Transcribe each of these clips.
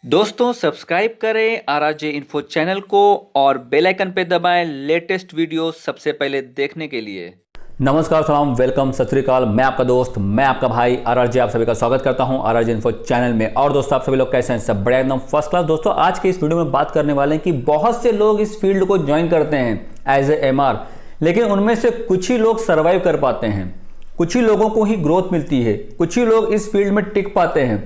दोस्तों सब्सक्राइब करें आरआरजे info channel को और बेल आइकन पे दबाएं लेटेस्ट वीडियो सबसे पहले देखने के लिए। नमस्कार, सलाम, वेलकम, सत श्री अकाल। मैं आपका दोस्त, मैं आपका भाई आरआरजे आप सभी का स्वागत करता हूं आरआरजे इन्फो चैनल में। और दोस्तों आप सभी लोग कैसे हैं? सब बढ़िया, एकदम फर्स्ट क्लास। दोस्तों आज के इस वीडियो में बात करने वाले हैं कि बहुत से लोग इस फील्ड को ज्वाइन करते हैं एज ए एमआर, लेकिन उनमें से कुछ ही लोग सर्वाइव कर पाते हैं, कुछ ही लोगों को ही ग्रोथ मिलती है, कुछ ही लोग इस फील्ड में टिक पाते हैं,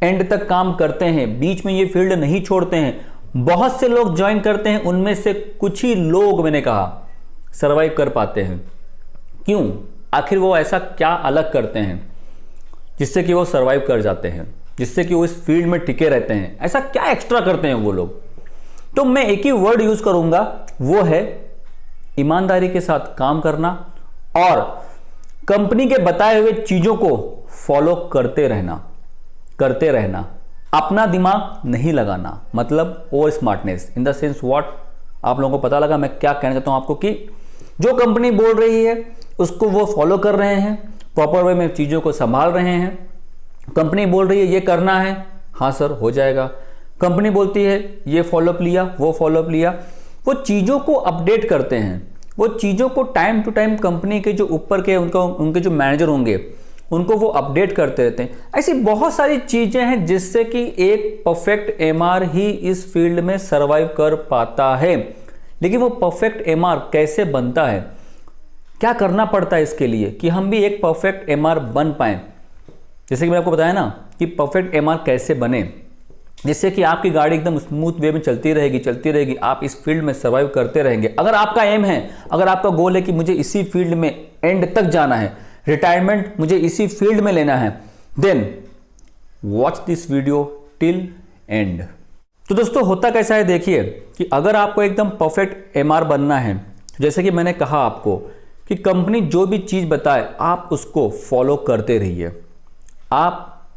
एंड तक काम करते हैं, बीच में ये फील्ड नहीं छोड़ते हैं। बहुत से लोग ज्वाइन करते हैं, उनमें से कुछ ही लोग, मैंने कहा, सर्वाइव कर पाते हैं। क्यों? आखिर वो ऐसा क्या अलग करते हैं जिससे कि वो सर्वाइव कर जाते हैं, जिससे कि वो इस फील्ड में टिके रहते हैं? ऐसा क्या एक्स्ट्रा करते हैं वो लोग? तो मैं एक ही वर्ड यूज करूंगा, वो है ईमानदारी के साथ काम करना और कंपनी के बताए हुए चीजों को फॉलो करते रहना, अपना दिमाग नहीं लगाना, मतलब over smartness in the sense what. आप लोगों को पता लगा मैं क्या कहना चाहता हूं आपको? कि जो कंपनी बोल रही है उसको वो फॉलो कर रहे हैं, प्रॉपर वे में चीज़ों को संभाल रहे हैं। कंपनी बोल रही है ये करना है, हाँ सर हो जाएगा। कंपनी बोलती है ये फॉलोअप लिया, वो फॉलोअप लिया। वो चीज़ों को अपडेट करते हैं, वो चीज़ों को टाइम टू टाइम कंपनी के जो ऊपर के उनके जो मैनेजर होंगे उनको वो अपडेट करते रहते हैं। ऐसी बहुत सारी चीज़ें हैं जिससे कि एक परफेक्ट एमआर ही इस फील्ड में सर्वाइव कर पाता है। लेकिन वो परफेक्ट एमआर कैसे बनता है, क्या करना पड़ता है इसके लिए कि हम भी एक परफेक्ट एमआर बन पाएं? जैसे कि मैंने आपको बताया ना कि परफेक्ट एमआर कैसे बने, जिससे कि आपकी गाड़ी एकदम स्मूथ वे में चलती रहेगी, आप इस फील्ड में सर्वाइव करते रहेंगे। अगर आपका एम है, अगर आपका गोल है कि मुझे इसी फील्ड में एंड तक जाना है, रिटायरमेंट मुझे इसी फील्ड में लेना है, then watch this video till end. तो दोस्तों होता कैसा है, देखिए कि अगर आपको एकदम परफेक्ट एमआर बनना है, जैसे कि मैंने कहा आपको कि कंपनी जो भी चीज़ बताए आप उसको फॉलो करते रहिए, आप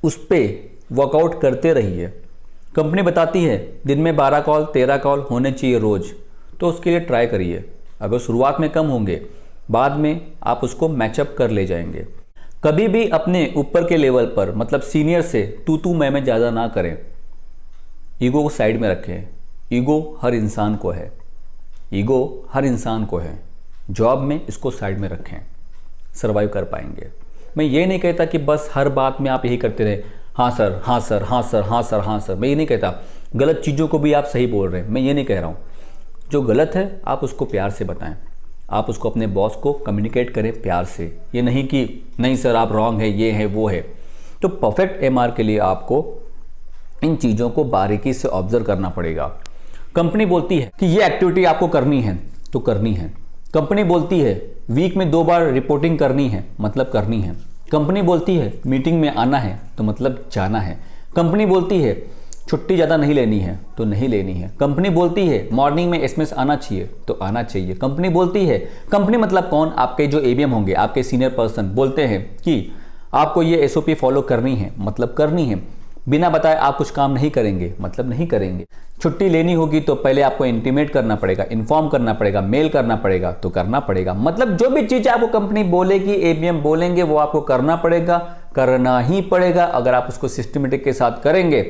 उस पर वर्कआउट करते रहिए। कंपनी बताती है दिन में 12 कॉल 13 कॉल होने चाहिए रोज़, तो उसके लिए ट्राई करिए। अगर शुरुआत में कम होंगे, बाद में आप उसको मैचअप कर ले जाएंगे। कभी भी अपने ऊपर के लेवल पर, मतलब सीनियर से तू मैं ज़्यादा ना करें। ईगो को साइड में रखें। ईगो हर इंसान को है, ईगो हर इंसान को है। जॉब में इसको साइड में रखें, सर्वाइव कर पाएंगे। मैं ये नहीं कहता कि बस हर बात में आप यही करते रहे, हाँ सर, हाँ सर, हाँ सर, हाँ सर, हाँ सर। मैं ये नहीं कहता गलत चीज़ों को भी आप सही बोल रहे हैं, मैं ये नहीं कह रहा हूँ। जो गलत है आप उसको प्यार से बताएं, आप उसको अपने बॉस को कम्युनिकेट करें प्यार से। ये नहीं कि नहीं सर आप रॉन्ग है, ये है, वो है। तो परफेक्ट एमआर के लिए आपको इन चीज़ों को बारीकी से ऑब्जर्व करना पड़ेगा। कंपनी बोलती है कि ये एक्टिविटी आपको करनी है तो करनी है। कंपनी बोलती है वीक में 2 बार रिपोर्टिंग करनी है, मतलब करनी है। कंपनी बोलती है मीटिंग में आना है तो मतलब जाना है। कंपनी बोलती है छुट्टी ज़्यादा नहीं लेनी है तो नहीं लेनी है। कंपनी बोलती है मॉर्निंग में एसएमएस आना चाहिए तो आना चाहिए। कंपनी बोलती है, कंपनी मतलब कौन? आपके जो एबीएम होंगे, आपके सीनियर पर्सन बोलते हैं कि आपको ये एसओपी फॉलो करनी है, मतलब करनी है। बिना बताए आप कुछ काम नहीं करेंगे, मतलब नहीं करेंगे। छुट्टी लेनी होगी तो पहले आपको इंटीमेट करना पड़ेगा, इन्फॉर्म करना पड़ेगा, मेल करना पड़ेगा, तो करना पड़ेगा। मतलब जो भी चीज़ आपको कंपनी बोलेगी, एबीएम बोलेंगे, वो आपको करना पड़ेगा, करना ही पड़ेगा। अगर आप उसको सिस्टमेटिक के साथ करेंगे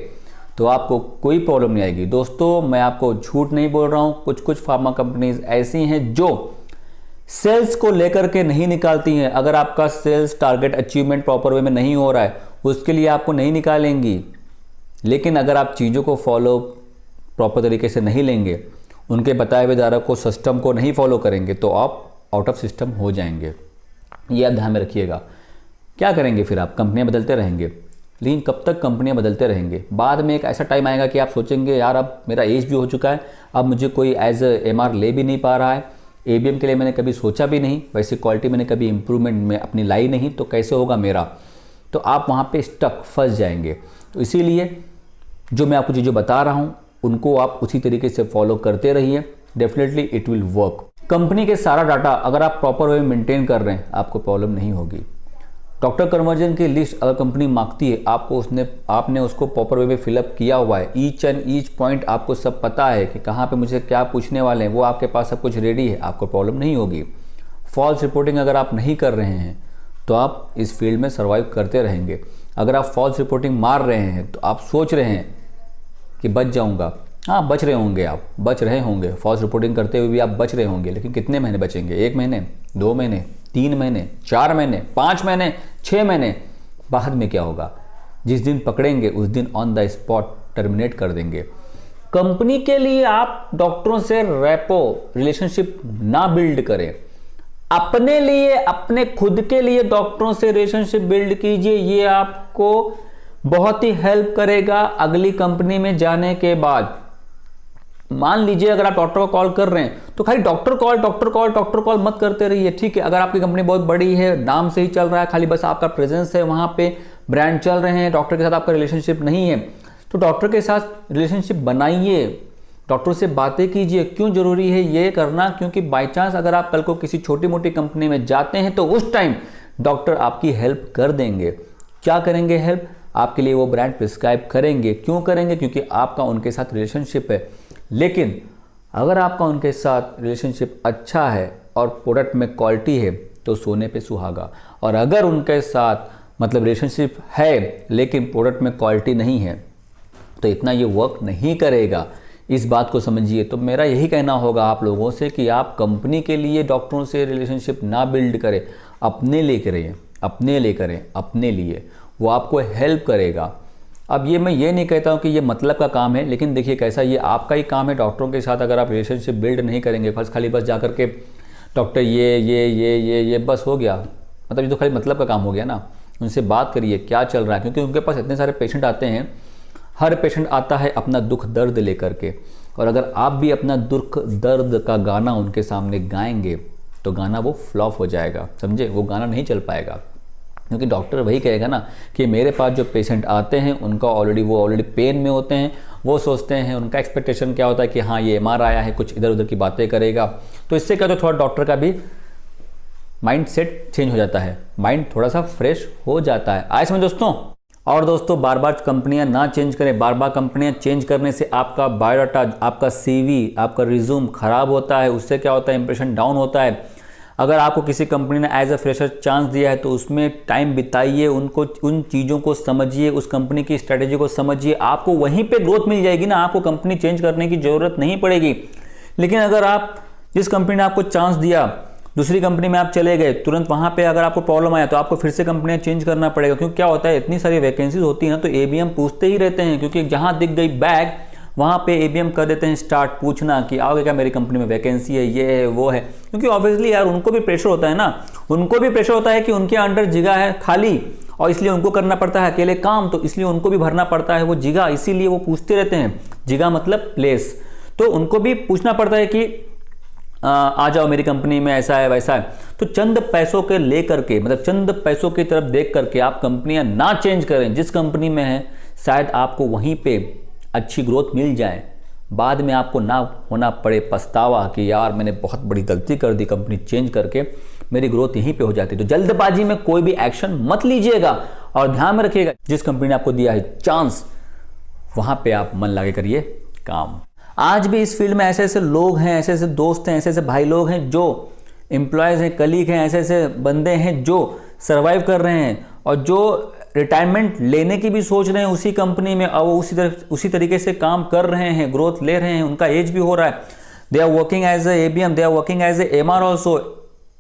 तो आपको कोई प्रॉब्लम नहीं आएगी। दोस्तों मैं आपको झूठ नहीं बोल रहा हूँ, कुछ फार्मा कंपनीज ऐसी हैं जो सेल्स को लेकर के नहीं निकालती हैं। अगर आपका sales target achievement proper way में नहीं हो रहा है, उसके लिए आपको नहीं निकालेंगी। लेकिन अगर आप चीज़ों को फॉलो प्रॉपर तरीके से नहीं लेंगे, उनके बताए हुए द्वारा को सिस्टम को नहीं फॉलो करेंगे, तो आप आउट ऑफ सिस्टम हो जाएंगे। ये आप ध्यान में रखिएगा। क्या करेंगे फिर? आप कंपनियां बदलते रहेंगे, लेकिन कब तक कंपनियां बदलते रहेंगे? बाद में एक ऐसा टाइम आएगा कि आप सोचेंगे यार अब मेरा एज भी हो चुका है, अब मुझे कोई एज एमआर ले भी नहीं पा रहा है, एबीएम के लिए मैंने कभी सोचा भी नहीं, वैसे क्वालिटी मैंने कभी इंप्रूवमेंट में अपनी लाई नहीं, तो कैसे होगा मेरा? तो आप वहाँ पे स्टक फंस जाएंगे। तो इसीलिए जो मैं आपको चीज़ें बता रहा हूँ उनको आप उसी तरीके से फॉलो करते रहिए, definitely it will work. Company के सारा डाटा अगर आप प्रॉपर वे में मेंटेन कर रहे हैं, आपको प्रॉब्लम नहीं होगी। डॉक्टर कन्वर्जन की लिस्ट अगर कंपनी मांगती है, आपने उसको प्रॉपर वे में फिलअप किया हुआ है, ईच एंड ईच पॉइंट आपको सब पता है कि कहाँ पे मुझे क्या पूछने वाले हैं, वो आपके पास सब कुछ रेडी है, आपको प्रॉब्लम नहीं होगी। फॉल्स रिपोर्टिंग अगर आप नहीं कर रहे हैं तो आप इस फील्ड में सर्वाइव करते रहेंगे। अगर आप फॉल्स रिपोर्टिंग मार रहे हैं तो आप सोच रहे हैं कि बच जाऊंगा। हाँ, बच रहे होंगे, आप बच रहे होंगे, फॉल्स रिपोर्टिंग करते हुए भी आप बच रहे होंगे, लेकिन कितने महीने बचेंगे? 1 महीने, 2 महीने, 3 महीने, 4 महीने, 5 महीने, 6 महीने? बाद में क्या होगा? जिस दिन पकड़ेंगे उस दिन ऑन द स्पॉट टर्मिनेट कर देंगे। कंपनी के लिए आप डॉक्टरों से रेपो रिलेशनशिप ना बिल्ड करें, अपने लिए, अपने खुद के लिए डॉक्टरों से रिलेशनशिप बिल्ड कीजिए। ये आपको बहुत ही हेल्प करेगा अगली कंपनी में जाने के बाद। मान लीजिए अगर आप डॉक्टर को कॉल कर रहे हैं तो खाली doctor call, doctor call, doctor call मत करते रहिए, ठीक है? अगर आपकी कंपनी बहुत बड़ी है, नाम से ही चल रहा है, खाली बस आपका प्रेजेंस है वहां पे, ब्रांड चल रहे हैं, डॉक्टर के साथ आपका रिलेशनशिप नहीं है, तो डॉक्टर के साथ रिलेशनशिप बनाइए, डॉक्टर से बातें कीजिए। क्यों जरूरी है ये करना? क्योंकि बाई चांस अगर आप कल को किसी छोटी मोटी कंपनी में जाते हैं तो उस टाइम डॉक्टर आपकी हेल्प कर देंगे। क्या करेंगे हेल्प? आपके लिए वो ब्रांड प्रिस्क्राइब करेंगे। क्यों करेंगे? क्योंकि आपका उनके साथ रिलेशनशिप है। लेकिन अगर आपका उनके साथ रिलेशनशिप अच्छा है और प्रोडक्ट में क्वालिटी है तो सोने पे सुहागा। और अगर उनके साथ मतलब रिलेशनशिप है लेकिन प्रोडक्ट में क्वालिटी नहीं है तो इतना ये वर्क नहीं करेगा। इस बात को समझिए। तो मेरा यही कहना होगा आप लोगों से कि आप कंपनी के लिए डॉक्टरों से रिलेशनशिप ना बिल्ड करें, अपने लिए करें, अपने लिए करें, अपने लिए। वो आपको हेल्प करेगा। अब ये मैं ये नहीं कहता हूँ कि ये मतलब का काम है, लेकिन देखिए कैसा, ये आपका ही काम है। डॉक्टरों के साथ अगर आप रिलेशनशिप बिल्ड नहीं करेंगे, बस जा करके डॉक्टर ये बस हो गया, मतलब ये तो खाली मतलब का काम हो गया ना। उनसे बात करिए क्या चल रहा है, क्योंकि उनके पास इतने सारे पेशेंट आते हैं। हर पेशेंट आता है अपना दुख दर्द लेकर के, और अगर आप भी अपना दुख दर्द का गाना उनके सामने गाएंगे तो गाना वो फ्लॉप हो जाएगा, समझे? वो गाना नहीं चल पाएगा। क्योंकि डॉक्टर वही कहेगा ना कि मेरे पास जो पेशेंट आते हैं उनका ऑलरेडी पेन में होते हैं, वो सोचते हैं, उनका एक्सपेक्टेशन क्या होता है कि हाँ ये MR आया है, कुछ इधर उधर की बातें करेगा। तो इससे क्या, तो थोड़ा डॉक्टर का भी माइंड सेट चेंज हो जाता है, माइंड थोड़ा सा फ्रेश हो जाता है। आए समझ दोस्तों? और दोस्तों बार कंपनियां ना चेंज करें। बार कंपनियां चेंज करने से आपका बायोडाटा, आपका CV, आपका रिज्यूम खराब होता है। उससे क्या होता है? इंप्रेशन डाउन होता है। अगर आपको किसी कंपनी ने एज अ फ्रेशर चांस दिया है तो उसमें टाइम बिताइए, उनको उन चीज़ों को समझिए, उस कंपनी की स्ट्रेटेजी को समझिए। आपको वहीं पे ग्रोथ मिल जाएगी ना, आपको कंपनी चेंज करने की ज़रूरत नहीं पड़ेगी। लेकिन अगर आप, जिस कंपनी ने आपको चांस दिया, दूसरी कंपनी में आप चले गए, तुरंत वहाँ पे अगर आपको प्रॉब्लम आया तो आपको फिर से कंपनियाँ चेंज करना पड़ेगा। क्योंकि क्या होता है, इतनी सारी वैकेंसीज होती है ना, तो ABM पूछते ही रहते हैं। क्योंकि जहाँ दिख गई बैग वहाँ पे ABM कर देते हैं स्टार्ट पूछना कि आओगे क्या, मेरी कंपनी में वैकेंसी है, ये है वो है। क्योंकि ऑब्वियसली यार उनको भी प्रेशर होता है ना, उनको भी प्रेशर होता है कि उनके अंडर जगह है खाली, और इसलिए उनको करना पड़ता है अकेले काम, तो इसलिए उनको भी भरना पड़ता है वो जगह, इसीलिए वो पूछते रहते हैं। जगह मतलब प्लेस, तो उनको भी पूछना पड़ता है कि आ जाओ मेरी कंपनी में, ऐसा है वैसा है। तो चंद पैसों के लेकर के, मतलब चंद पैसों की तरफ देख करके आप कंपनियां ना चेंज करें। जिस कंपनी में है शायद आपको वहीं पे अच्छी ग्रोथ मिल जाए, बाद में आपको ना होना पड़े पछतावा कि यार मैंने बहुत बड़ी गलती कर दी, कंपनी चेंज करके मेरी ग्रोथ यहीं पे हो जाती। तो जल्दबाजी में कोई भी एक्शन मत लीजिएगा, और ध्यान में रखिएगा जिस कंपनी ने आपको दिया है चांस, वहां पे आप मन लगा करिए काम। आज भी इस फील्ड में ऐसे ऐसे लोग हैं, ऐसे ऐसे दोस्त हैं, ऐसे ऐसे भाई लोग हैं जो एम्प्लॉयज़ हैं, कलीग हैं, ऐसे ऐसे बंदे हैं जो सर्वाइव कर रहे हैं और जो रिटायरमेंट लेने की भी सोच रहे हैं उसी कंपनी में, और वो उसी तरीके से काम कर रहे हैं, ग्रोथ ले रहे हैं, उनका एज भी हो रहा है। They are working as a ABM, they are working as a MR also,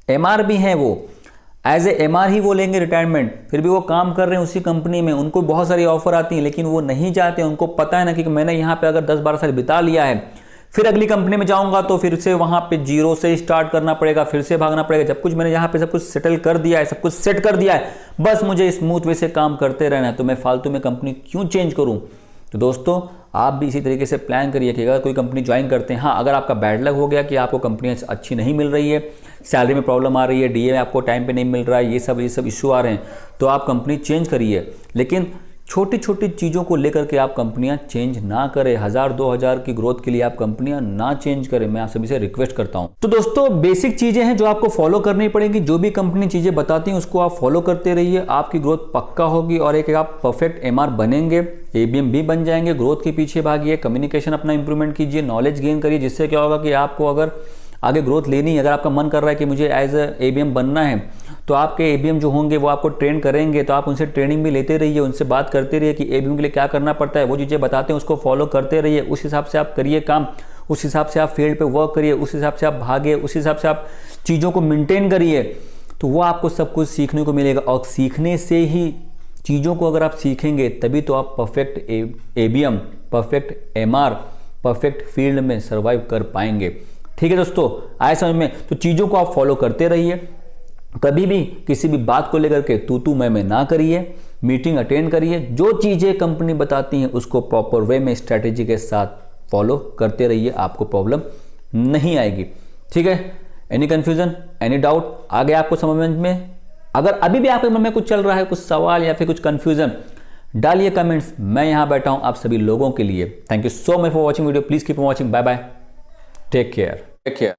MR भी हैं वो, एज ए MR ही वो लेंगे रिटायरमेंट, फिर भी वो काम कर रहे हैं उसी कंपनी में। उनको बहुत सारी ऑफर आती हैं लेकिन वो नहीं जाते। उनको पता है ना कि मैंने यहाँ पे अगर 10-12 साल बिता लिया है, फिर अगली कंपनी में जाऊंगा तो फिर से वहाँ पे जीरो से स्टार्ट करना पड़ेगा, फिर से भागना पड़ेगा। जब कुछ मैंने यहाँ पे सब कुछ सेटल कर दिया है, सब कुछ सेट कर दिया है, बस मुझे स्मूथ वे से काम करते रहना है, तो मैं फालतू में कंपनी क्यों चेंज करूँ? तो दोस्तों आप भी इसी तरीके से प्लान करिए कि अगर कोई कंपनी ज्वाइन करते हैं, हाँ अगर आपका बैड लक हो गया कि आपको कंपनी अच्छी नहीं मिल रही है, सैलरी में प्रॉब्लम आ रही है, DA आपको टाइम पे नहीं मिल रहा है, ये सब इशू आ रहे हैं, तो आप कंपनी चेंज करिए। लेकिन छोटी छोटी चीज़ों को लेकर के आप कंपनियां चेंज ना करें। 1000-2000 की ग्रोथ के लिए आप कंपनियां ना चेंज करें, मैं आप सभी से रिक्वेस्ट करता हूं। तो दोस्तों बेसिक चीज़ें हैं जो आपको फॉलो करनी पड़ेगी। जो भी कंपनी चीज़ें बताती हैं उसको आप फॉलो करते रहिए, आपकी ग्रोथ पक्का होगी और एक आप परफेक्ट MR बनेंगे, ABM भी बन जाएंगे। ग्रोथ के पीछे भागिए, कम्युनिकेशन अपना इंप्रूवमेंट कीजिए, नॉलेज गेन करिए, जिससे क्या होगा कि आपको अगर आगे ग्रोथ लेनी है, अगर आपका मन कर रहा है कि मुझे एज ए ABM बनना है, तो आपके ABM जो होंगे वो आपको ट्रेन करेंगे, तो आप उनसे ट्रेनिंग भी लेते रहिए, उनसे बात करते रहिए कि ABM के लिए क्या करना पड़ता है, वो चीज़ें बताते हैं उसको फॉलो करते रहिए, उस हिसाब से आप करिए काम, उस हिसाब से आप फील्ड पे वर्क करिए, उस हिसाब से आप भागिए, उस हिसाब से आप चीज़ों को मेंटेन करिए, तो वो आपको सब कुछ सीखने को मिलेगा। और सीखने से ही चीज़ों को अगर आप सीखेंगे तभी तो आप perfect ABM, perfect MR, perfect field में सर्वाइव कर पाएंगे। ठीक है दोस्तों, आए समझ में? तो चीज़ों को आप फॉलो करते रहिए, कभी भी किसी भी बात को लेकर के तू मैं ना करिए, मीटिंग अटेंड करिए, जो चीज़ें कंपनी बताती हैं उसको प्रॉपर वे में स्ट्रैटेजी के साथ फॉलो करते रहिए, आपको प्रॉब्लम नहीं आएगी। ठीक है, एनी कन्फ्यूजन, एनी डाउट आ गया आपको समझ में? अगर अभी भी आपके मन में कुछ चल रहा है, कुछ सवाल या फिर कुछ कन्फ्यूजन, डालिए कमेंट्स, मैं यहाँ बैठा हूँ आप सभी लोगों के लिए। Thank you so much for watching video, please keep watching, bye bye, take care.